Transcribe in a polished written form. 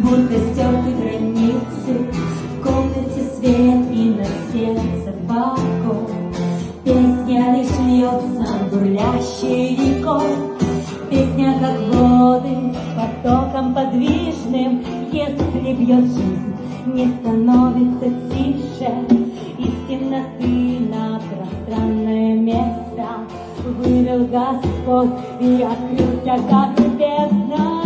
будто стерты границы. В комнате свет и на сердце покой. Песня лишь льется бурлящей рекой. Песня, как воды, с потоком подвижным. Если бьет жизнь, не становится тише. Из темноты на пространное место вывел Господь и открылся, как бездна.